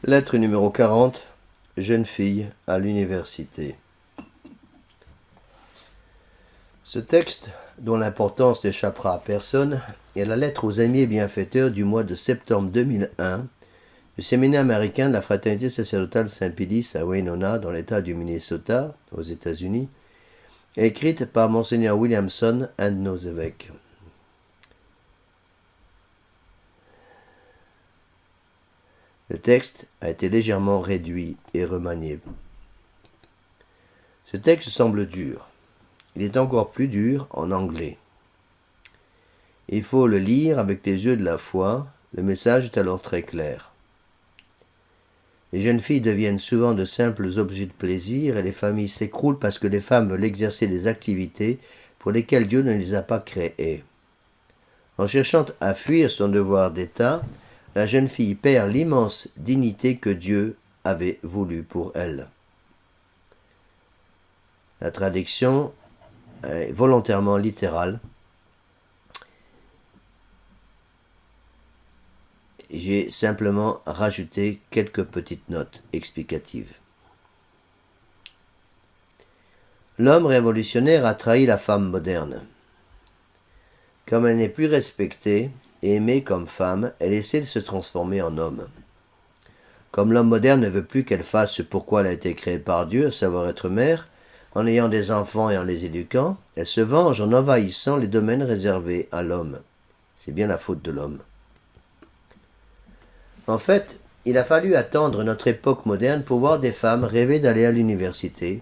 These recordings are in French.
Lettre numéro 40, jeune fille à l'université. Ce texte, dont l'importance n'échappera à personne, est la lettre aux amis et bienfaiteurs du mois de septembre 2001 du séminaire américain de la Fraternité sacerdotale Saint-Pédis à Winona, dans l'État du Minnesota, aux États-Unis, écrite par Monseigneur Williamson, un de nos évêques. Le texte a été légèrement réduit et remanié. Ce texte semble dur. Il est encore plus dur en anglais. Il faut le lire avec les yeux de la foi. Le message est alors très clair. Les jeunes filles deviennent souvent de simples objets de plaisir et les familles s'écroulent parce que les femmes veulent exercer des activités pour lesquelles Dieu ne les a pas créées. En cherchant à fuir son devoir d'État, la jeune fille perd l'immense dignité que Dieu avait voulu pour elle. La traduction est volontairement littérale. J'ai simplement rajouté quelques petites notes explicatives. L'homme révolutionnaire a trahi la femme moderne. Comme elle n'est plus respectée et aimée comme femme, elle essaie de se transformer en homme. Comme l'homme moderne ne veut plus qu'elle fasse ce pourquoi elle a été créée par Dieu, à savoir être mère, en ayant des enfants et en les éduquant, elle se venge en envahissant les domaines réservés à l'homme. C'est bien la faute de l'homme. En fait, il a fallu attendre notre époque moderne pour voir des femmes rêver d'aller à l'université,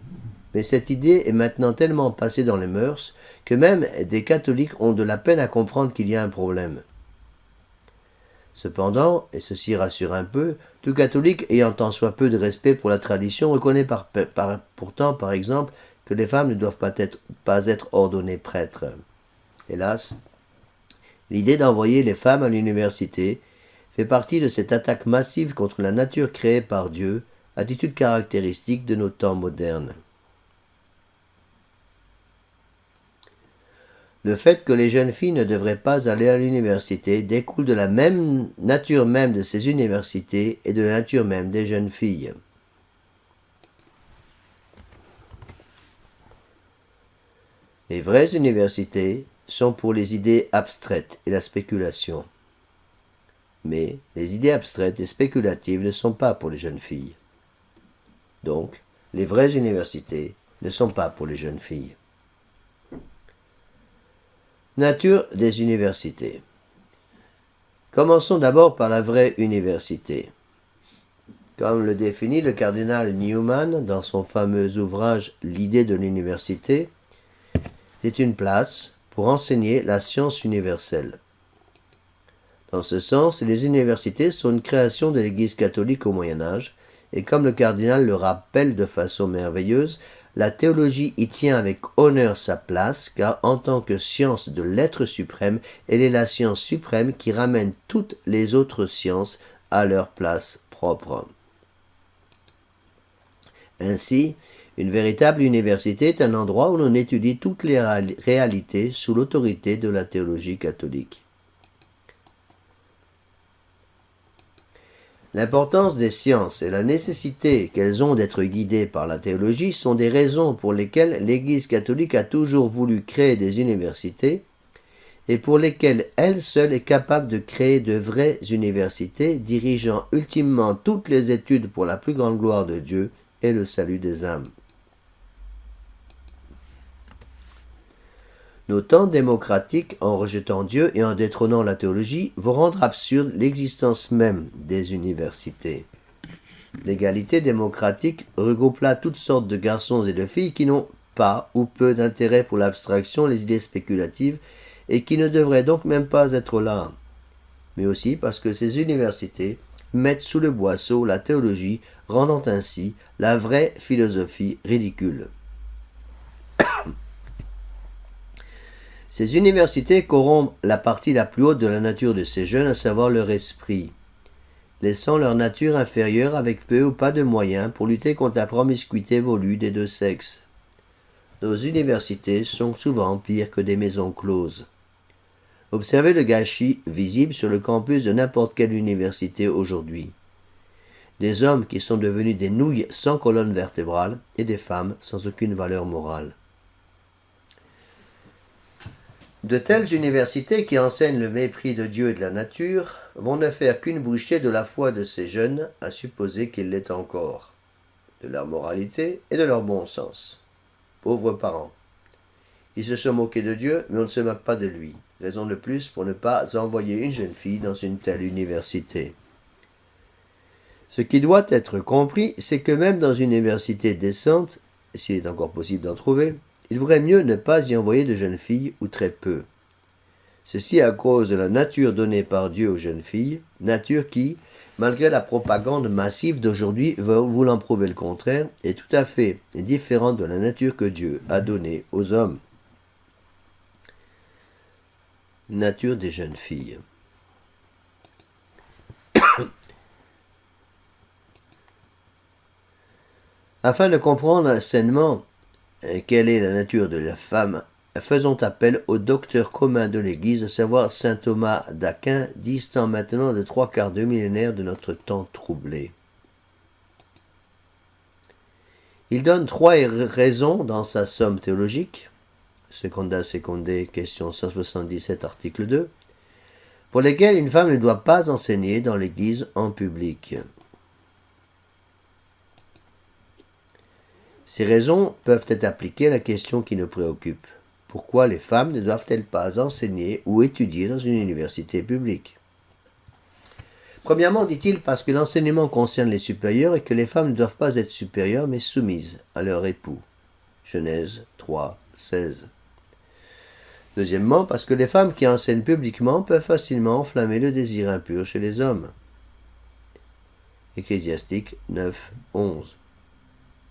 mais cette idée est maintenant tellement passée dans les mœurs que même des catholiques ont de la peine à comprendre qu'il y a un problème. Cependant, et ceci rassure un peu, tout catholique ayant tant soit peu de respect pour la tradition reconnaît pourtant, par exemple, que les femmes ne doivent pas être ordonnées prêtres. Hélas, l'idée d'envoyer les femmes à l'université fait partie de cette attaque massive contre la nature créée par Dieu, attitude caractéristique de nos temps modernes. Le fait que les jeunes filles ne devraient pas aller à l'université découle de la même nature même de ces universités et de la nature même des jeunes filles. Les vraies universités sont pour les idées abstraites et la spéculation. Mais les idées abstraites et spéculatives ne sont pas pour les jeunes filles. Donc, les vraies universités ne sont pas pour les jeunes filles. Nature des universités. Commençons d'abord par la vraie université. Comme le définit le cardinal Newman dans son fameux ouvrage « L'idée de l'université », c'est une place pour enseigner la science universelle. Dans ce sens, les universités sont une création de l'Église catholique au Moyen-Âge, et comme le cardinal le rappelle de façon merveilleuse, la théologie y tient avec honneur sa place, car en tant que science de l'être suprême, elle est la science suprême qui ramène toutes les autres sciences à leur place propre. Ainsi, une véritable université est un endroit où l'on étudie toutes les réalités sous l'autorité de la théologie catholique. L'importance des sciences et la nécessité qu'elles ont d'être guidées par la théologie sont des raisons pour lesquelles l'Église catholique a toujours voulu créer des universités et pour lesquelles elle seule est capable de créer de vraies universités dirigeant ultimement toutes les études pour la plus grande gloire de Dieu et le salut des âmes. Nos temps démocratiques, en rejetant Dieu et en détrônant la théologie, vont rendre absurde l'existence même des universités. L'égalité démocratique regroupe là toutes sortes de garçons et de filles qui n'ont pas ou peu d'intérêt pour l'abstraction, les idées spéculatives, et qui ne devraient donc même pas être là. Mais aussi parce que ces universités mettent sous le boisseau la théologie, rendant ainsi la vraie philosophie ridicule. Ces universités corrompent la partie la plus haute de la nature de ces jeunes, à savoir leur esprit, laissant leur nature inférieure avec peu ou pas de moyens pour lutter contre la promiscuité volue des deux sexes. Nos universités sont souvent pires que des maisons closes. Observez le gâchis visible sur le campus de n'importe quelle université aujourd'hui. des hommes qui sont devenus des nouilles sans colonne vertébrale et des femmes sans aucune valeur morale. De telles universités qui enseignent le mépris de Dieu et de la nature vont ne faire qu'une bouchée de la foi de ces jeunes, à supposer qu'ils l'aient encore, de leur moralité et de leur bon sens. Pauvres parents. Ils se sont moqués de Dieu, mais on ne se moque pas de lui. Raison de plus pour ne pas envoyer une jeune fille dans une telle université. Ce qui doit être compris, c'est que même dans une université décente, s'il est encore possible d'en trouver, il vaudrait mieux ne pas y envoyer de jeunes filles ou très peu. Ceci à cause de la nature donnée par Dieu aux jeunes filles, nature qui, malgré la propagande massive d'aujourd'hui voulant prouver le contraire, est tout à fait différente de la nature que Dieu a donnée aux hommes. Nature des jeunes filles. Afin de comprendre sainement quelle est la nature de la femme, faisons appel au docteur commun de l'Église, à savoir saint Thomas d'Aquin, distant maintenant de 3/4 de millénaire de notre temps troublé. Il donne 3 raisons dans sa somme théologique, Seconda Secundae, question 177, article 2, pour lesquelles une femme ne doit pas enseigner dans l'Église en public. Ces raisons peuvent être appliquées à la question qui nous préoccupe. Pourquoi les femmes ne doivent-elles pas enseigner ou étudier dans une université publique? Premièrement, dit-il, parce que l'enseignement concerne les supérieurs et que les femmes ne doivent pas être supérieures mais soumises à leur époux. Genèse 3, 16. Deuxièmement, parce que les femmes qui enseignent publiquement peuvent facilement enflammer le désir impur chez les hommes. Ecclésiastique 9, 11.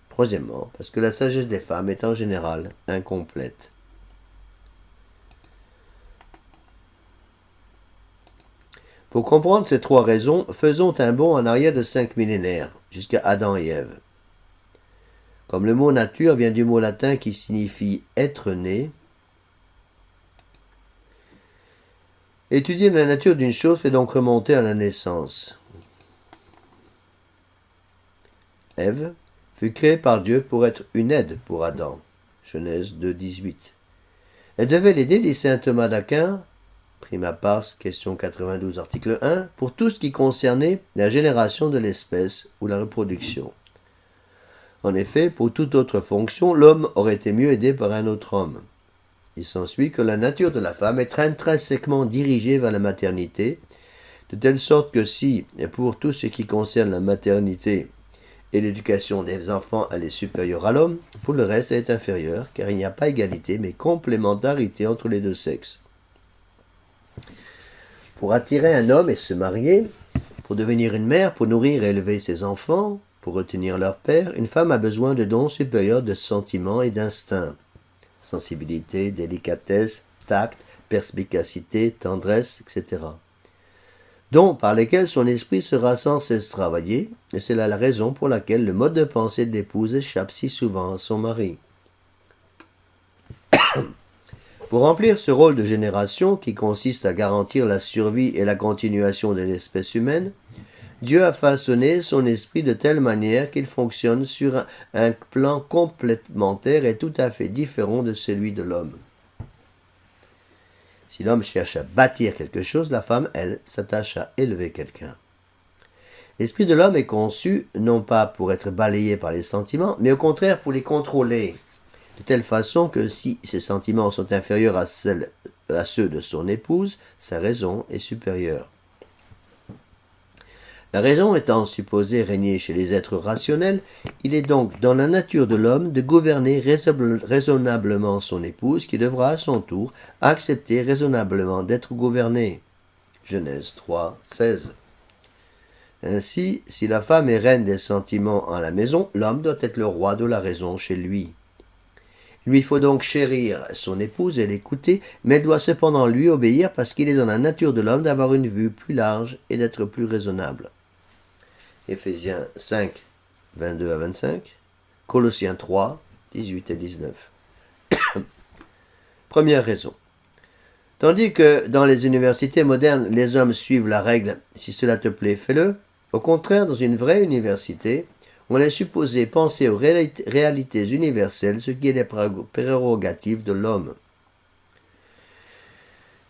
Troisièmement, parce que la sagesse des femmes est en général incomplète. Pour comprendre ces 3 raisons, faisons un bond en arrière de 5 millénaires, jusqu'à Adam et Ève. Comme le mot nature vient du mot latin qui signifie être né, étudier la nature d'une chose fait donc remonter à la naissance. Ève fut créée par Dieu pour être une aide pour Adam. Genèse 2, 18. Elle devait l'aider, dit saint Thomas d'Aquin, prima pars, question 92, article 1, pour tout ce qui concernait la génération de l'espèce ou la reproduction. En effet, pour toute autre fonction, l'homme aurait été mieux aidé par un autre homme. Il s'ensuit que la nature de la femme est intrinsèquement dirigée vers la maternité, de telle sorte que si, pour tout ce qui concerne la maternité et l'éducation des enfants, elle est supérieure à l'homme, pour le reste, elle est inférieure, car il n'y a pas égalité, mais complémentarité entre les deux sexes. Pour attirer un homme et se marier, pour devenir une mère, pour nourrir et élever ses enfants, pour retenir leur père, une femme a besoin de dons supérieurs de sentiments et d'instincts. Sensibilité, délicatesse, tact, perspicacité, tendresse, etc. Dons par lesquels son esprit sera sans cesse travaillé, et c'est là la raison pour laquelle le mode de pensée de l'épouse échappe si souvent à son mari. Pour remplir ce rôle de génération qui consiste à garantir la survie et la continuation de l'espèce humaine, Dieu a façonné son esprit de telle manière qu'il fonctionne sur un plan complémentaire et tout à fait différent de celui de l'homme. Si l'homme cherche à bâtir quelque chose, la femme, elle, s'attache à élever quelqu'un. L'esprit de l'homme est conçu non pas pour être balayé par les sentiments, mais au contraire pour les contrôler, de telle façon que si ses sentiments sont inférieurs à ceux de son épouse, sa raison est supérieure. La raison étant supposée régner chez les êtres rationnels, il est donc dans la nature de l'homme de gouverner raisonnablement son épouse, qui devra à son tour accepter raisonnablement d'être gouvernée. Genèse 3, 16. Ainsi, si la femme est reine des sentiments en la maison, l'homme doit être le roi de la raison chez lui. Il lui faut donc chérir son épouse et l'écouter, mais elle doit cependant lui obéir parce qu'il est dans la nature de l'homme d'avoir une vue plus large et d'être plus raisonnable. Éphésiens 5, 22 à 25, Colossiens 3, 18 et 19. Première raison. Tandis que dans les universités modernes, les hommes suivent la règle « si cela te plaît, fais-le », Au contraire, dans une vraie université, on est supposé penser aux réalités universelles, ce qui est les prérogatives de l'homme.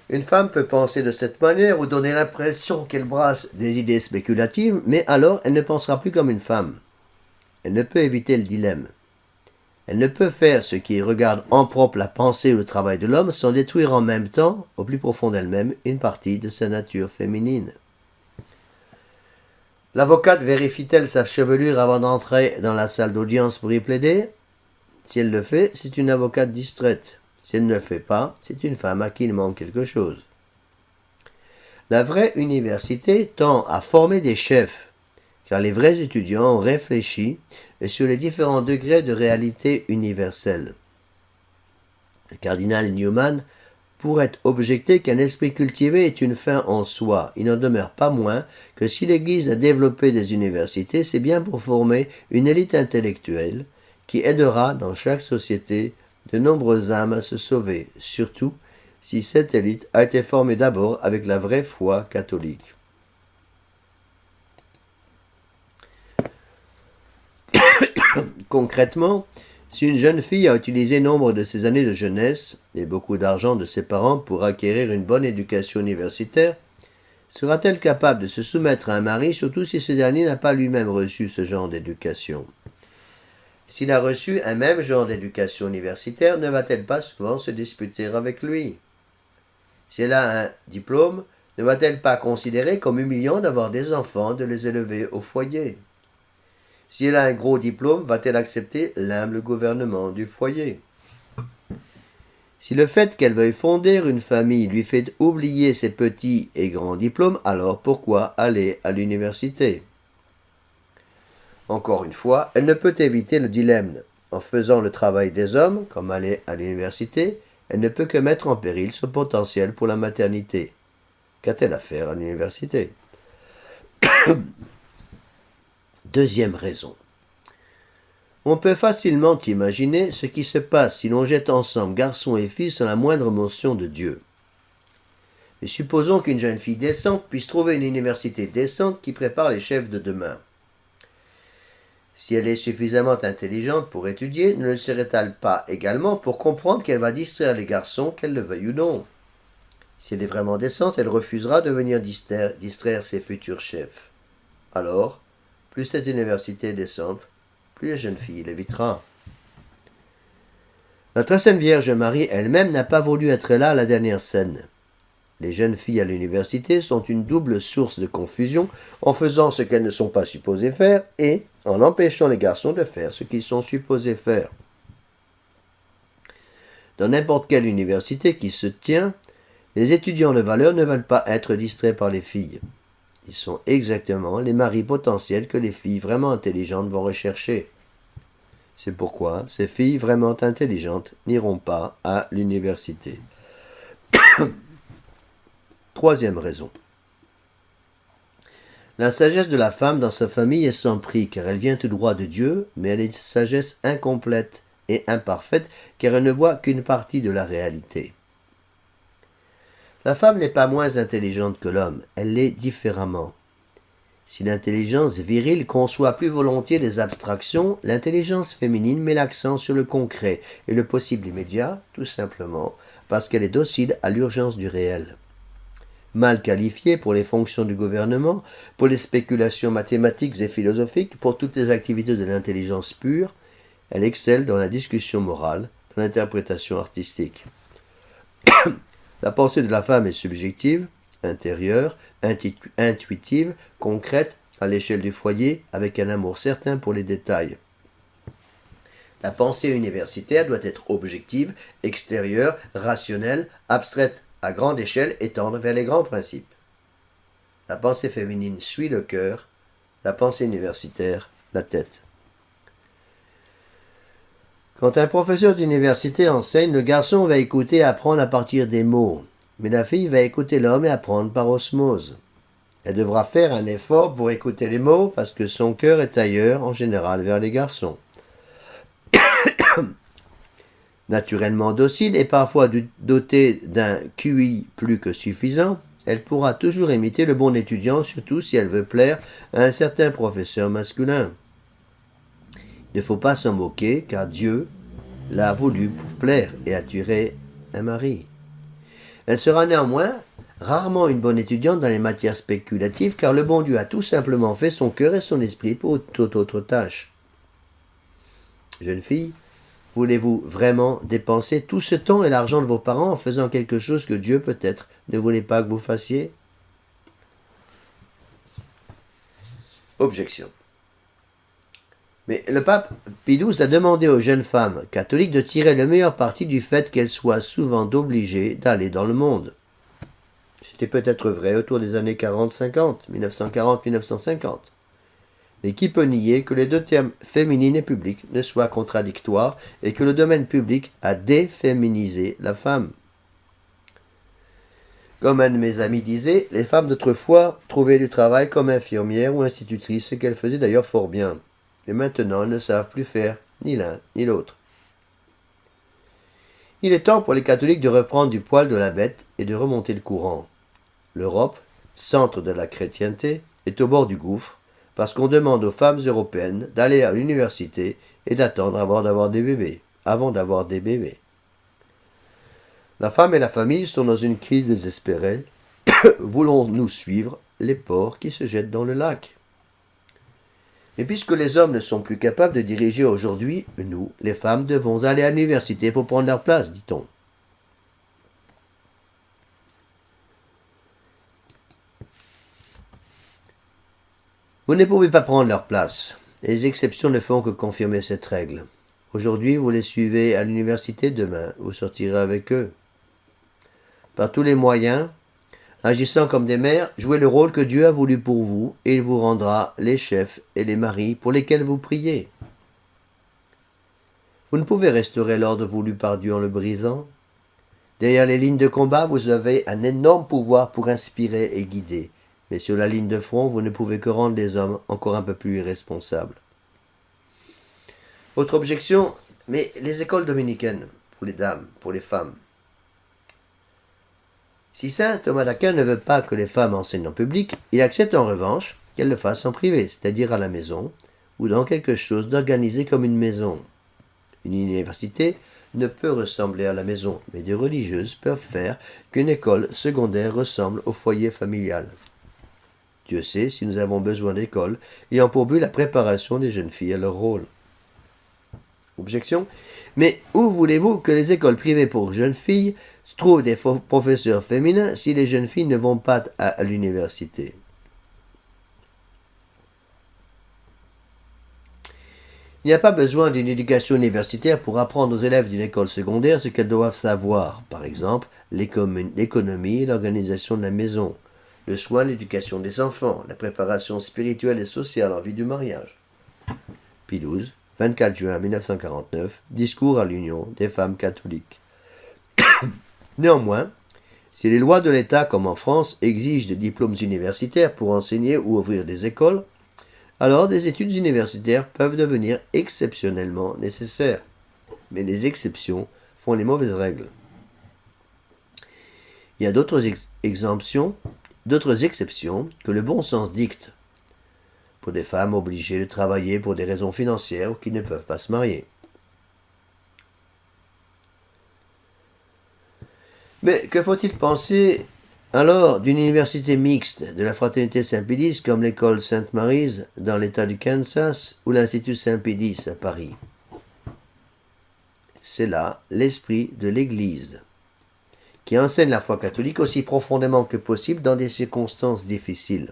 Une femme peut penser de cette manière ou donner l'impression qu'elle brasse des idées spéculatives, mais alors elle ne pensera plus comme une femme. Elle ne peut éviter le dilemme. Elle ne peut faire ce qui regarde en propre la pensée ou le travail de l'homme sans détruire en même temps, au plus profond d'elle-même, une partie de sa nature féminine. L'avocate vérifie-t-elle sa chevelure avant d'entrer dans la salle d'audience pour y plaider? Si elle le fait, c'est une avocate distraite. Si elle ne le fait pas, c'est une femme à qui il manque quelque chose. La vraie université tend à former des chefs, car les vrais étudiants ont réfléchi sur les différents degrés de réalité universelle. Le cardinal Newman pourrait objecter qu'un esprit cultivé est une fin en soi. Il n'en demeure pas moins que si l'Église a développé des universités, c'est bien pour former une élite intellectuelle qui aidera dans chaque société de nombreuses âmes à se sauver, surtout si cette élite a été formée d'abord avec la vraie foi catholique. Concrètement, si une jeune fille a utilisé nombre de ses années de jeunesse et beaucoup d'argent de ses parents pour acquérir une bonne éducation universitaire, sera-t-elle capable de se soumettre à un mari, surtout si ce dernier n'a pas lui-même reçu ce genre d'éducation? S'il a reçu un même genre d'éducation universitaire, ne va-t-elle pas souvent se disputer avec lui? Si elle a un diplôme, ne va-t-elle pas considérer comme humiliant d'avoir des enfants, de les élever au foyer? Si elle a un gros diplôme, va-t-elle accepter l'humble gouvernement du foyer? Si le fait qu'elle veuille fonder une famille lui fait oublier ses petits et grands diplômes, alors pourquoi aller à l'université? Encore une fois, elle ne peut éviter le dilemme. En faisant le travail des hommes, comme aller à l'université, elle ne peut que mettre en péril son potentiel pour la maternité. Qu'a-t-elle à faire à l'université? Deuxième raison. On peut facilement imaginer ce qui se passe si l'on jette ensemble garçons et filles sans la moindre mention de Dieu. Mais supposons qu'une jeune fille décente puisse trouver une université décente qui prépare les chefs de demain. Si elle est suffisamment intelligente pour étudier, ne le serait-elle pas également pour comprendre qu'elle va distraire les garçons, qu'elle le veuille ou non? Si elle est vraiment décente, elle refusera de venir distraire ses futurs chefs. Alors, plus cette université est décente, plus la jeune fille l'évitera. La très sainte Vierge Marie elle-même n'a pas voulu être là à la dernière scène. Les jeunes filles à l'université sont une double source de confusion en faisant ce qu'elles ne sont pas supposées faire et en empêchant les garçons de faire ce qu'ils sont supposés faire. Dans n'importe quelle université qui se tient, les étudiants de valeur ne veulent pas être distraits par les filles. Ils sont exactement les maris potentiels que les filles vraiment intelligentes vont rechercher. C'est pourquoi ces filles vraiment intelligentes n'iront pas à l'université. Troisième raison. La sagesse de la femme dans sa famille est sans prix, car elle vient tout droit de Dieu, mais elle est une sagesse incomplète et imparfaite, car elle ne voit qu'une partie de la réalité. La femme n'est pas moins intelligente que l'homme, elle l'est différemment. Si l'intelligence virile conçoit plus volontiers les abstractions, l'intelligence féminine met l'accent sur le concret et le possible immédiat, tout simplement parce qu'elle est docile à l'urgence du réel. Mal qualifiée pour les fonctions du gouvernement, pour les spéculations mathématiques et philosophiques, pour toutes les activités de l'intelligence pure, elle excelle dans la discussion morale, dans l'interprétation artistique. La pensée de la femme est subjective, intérieure, intuitive, concrète, à l'échelle du foyer, avec un amour certain pour les détails. La pensée universitaire doit être objective, extérieure, rationnelle, abstraite à grande échelle et tendre vers les grands principes. La pensée féminine suit le cœur, la pensée universitaire, la tête. Quand un professeur d'université enseigne, le garçon va écouter et apprendre à partir des mots, mais la fille va écouter l'homme et apprendre par osmose. Elle devra faire un effort pour écouter les mots parce que son cœur est ailleurs, en général vers les garçons. Naturellement docile et parfois dotée d'un QI plus que suffisant, elle pourra toujours imiter le bon étudiant, surtout si elle veut plaire à un certain professeur masculin. Il ne faut pas s'en moquer, car Dieu l'a voulu pour plaire et attirer un mari. Elle sera néanmoins rarement une bonne étudiante dans les matières spéculatives, car le bon Dieu a tout simplement fait son cœur et son esprit pour toute autre tâche. Jeune fille, voulez-vous vraiment dépenser tout ce temps et l'argent de vos parents en faisant quelque chose que Dieu peut-être ne voulait pas que vous fassiez? Objection. Mais le pape Pie XII a demandé aux jeunes femmes catholiques de tirer le meilleur parti du fait qu'elles soient souvent obligées d'aller dans le monde. C'était peut-être vrai autour des années 40-50, 1940-1950. Mais qui peut nier que les deux termes féminine et public ne soient contradictoires et que le domaine public a déféminisé la femme? Comme un de mes amis disait, les femmes d'autrefois trouvaient du travail comme infirmières ou institutrices, ce qu'elles faisaient d'ailleurs fort bien. Mais maintenant, elles ne savent plus faire ni l'un ni l'autre. Il est temps pour les catholiques de reprendre du poil de la bête et de remonter le courant. L'Europe, centre de la chrétienté, est au bord du gouffre parce qu'on demande aux femmes européennes d'aller à l'université et d'attendre avant d'avoir des bébés. La femme et la famille sont dans une crise désespérée. Voulons-nous suivre les porcs qui se jettent dans le lac? Mais puisque les hommes ne sont plus capables de diriger aujourd'hui, nous, les femmes, devons aller à l'université pour prendre leur place, dit-on. Vous ne pouvez pas prendre leur place. Les exceptions ne font que confirmer cette règle. Aujourd'hui, vous les suivez à l'université, demain, vous sortirez avec eux. Par tous les moyens, agissant comme des mères, jouez le rôle que Dieu a voulu pour vous, et il vous rendra les chefs et les maris pour lesquels vous priez. Vous ne pouvez restaurer l'ordre voulu par Dieu en le brisant. Derrière les lignes de combat, vous avez un énorme pouvoir pour inspirer et guider. Mais sur la ligne de front, vous ne pouvez que rendre les hommes encore un peu plus irresponsables. Autre objection, mais les écoles dominicaines, pour les dames, pour les femmes. Si saint Thomas d'Aquin ne veut pas que les femmes enseignent en public, il accepte en revanche qu'elles le fassent en privé, c'est-à-dire à la maison, ou dans quelque chose d'organisé comme une maison. Une université ne peut ressembler à la maison, mais des religieuses peuvent faire qu'une école secondaire ressemble au foyer familial. Dieu sait si nous avons besoin d'écoles ayant pour but la préparation des jeunes filles à leur rôle. Objection. Mais où voulez-vous que les écoles privées pour jeunes filles trouvent des professeurs féminins si les jeunes filles ne vont pas à l'université? Il n'y a pas besoin d'une éducation universitaire pour apprendre aux élèves d'une école secondaire ce qu'elles doivent savoir, par exemple l'économie et l'organisation de la maison, le soin et l'éducation des enfants, la préparation spirituelle et sociale en vue du mariage. Pie XII, 24 juin 1949, discours à l'Union des femmes catholiques. Néanmoins, si les lois de l'État, comme en France, exigent des diplômes universitaires pour enseigner ou ouvrir des écoles, alors des études universitaires peuvent devenir exceptionnellement nécessaires. Mais les exceptions font les mauvaises règles. Il y a d'autres exceptions que le bon sens dicte, pour des femmes obligées de travailler pour des raisons financières ou qui ne peuvent pas se marier. Mais que faut-il penser alors d'une université mixte de la fraternité Saint-Pédis comme l'école Sainte Mary's dans l'état du Kansas ou l'Institut Saint-Pédis à Paris? C'est là l'esprit de l'Église, qui enseigne la foi catholique aussi profondément que possible dans des circonstances difficiles.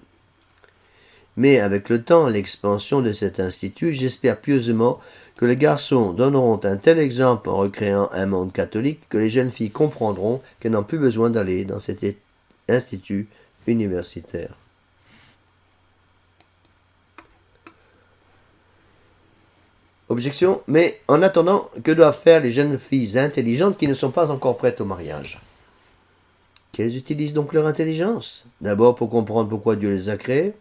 Mais avec le temps et l'expansion de cet institut, j'espère pieusement que les garçons donneront un tel exemple en recréant un monde catholique que les jeunes filles comprendront qu'elles n'ont plus besoin d'aller dans cet institut universitaire. Objection, mais en attendant, que doivent faire les jeunes filles intelligentes qui ne sont pas encore prêtes au mariage? Qu'elles utilisent donc leur intelligence? D'abord pour comprendre pourquoi Dieu les a créées.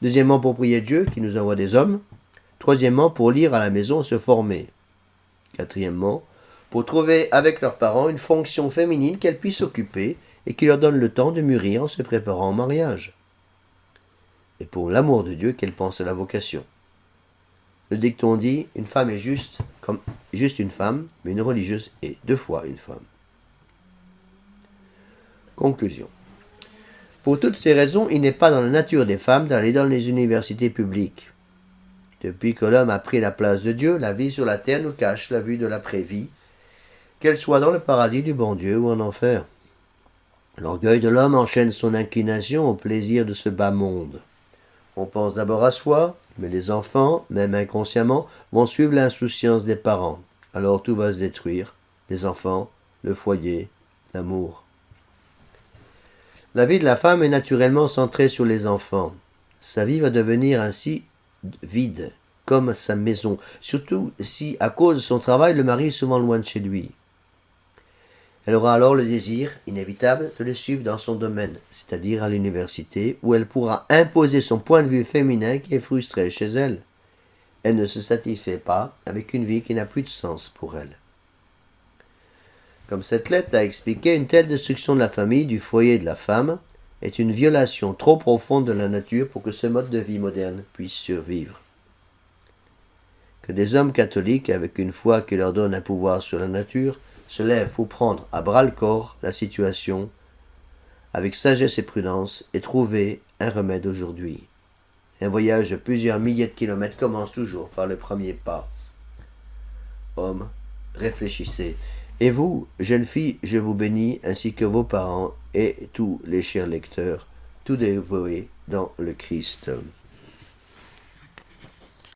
Deuxièmement, pour prier Dieu qui nous envoie des hommes. Troisièmement, pour lire à la maison et se former. Quatrièmement, pour trouver avec leurs parents une fonction féminine qu'elles puissent occuper et qui leur donne le temps de mûrir en se préparant au mariage. Et pour l'amour de Dieu qu'elle pense à la vocation. Le dicton dit, une femme est juste une femme, mais une religieuse est 2 fois une femme. Conclusion. Pour toutes ces raisons, il n'est pas dans la nature des femmes d'aller dans les universités publiques. Depuis que l'homme a pris la place de Dieu, la vie sur la terre nous cache la vue de l'après-vie, qu'elle soit dans le paradis du bon Dieu ou en enfer. L'orgueil de l'homme enchaîne son inclination au plaisir de ce bas monde. On pense d'abord à soi, mais les enfants, même inconsciemment, vont suivre l'insouciance des parents. Alors tout va se détruire, les enfants, le foyer, l'amour. La vie de la femme est naturellement centrée sur les enfants. Sa vie va devenir ainsi vide, comme sa maison, surtout si, à cause de son travail, le mari est souvent loin de chez lui. Elle aura alors le désir inévitable de le suivre dans son domaine, c'est-à-dire à l'université, où elle pourra imposer son point de vue féminin qui est frustré chez elle. Elle ne se satisfait pas avec une vie qui n'a plus de sens pour elle. Comme cette lettre a expliqué, une telle destruction de la famille, du foyer et de la femme est une violation trop profonde de la nature pour que ce mode de vie moderne puisse survivre. Que des hommes catholiques, avec une foi qui leur donne un pouvoir sur la nature, se lèvent pour prendre à bras-le-corps la situation avec sagesse et prudence et trouver un remède aujourd'hui. Un voyage de plusieurs milliers de kilomètres commence toujours par le premier pas. Hommes, réfléchissez. Et vous, jeunes filles, je vous bénis, ainsi que vos parents et tous les chers lecteurs, tout dévoués dans le Christ.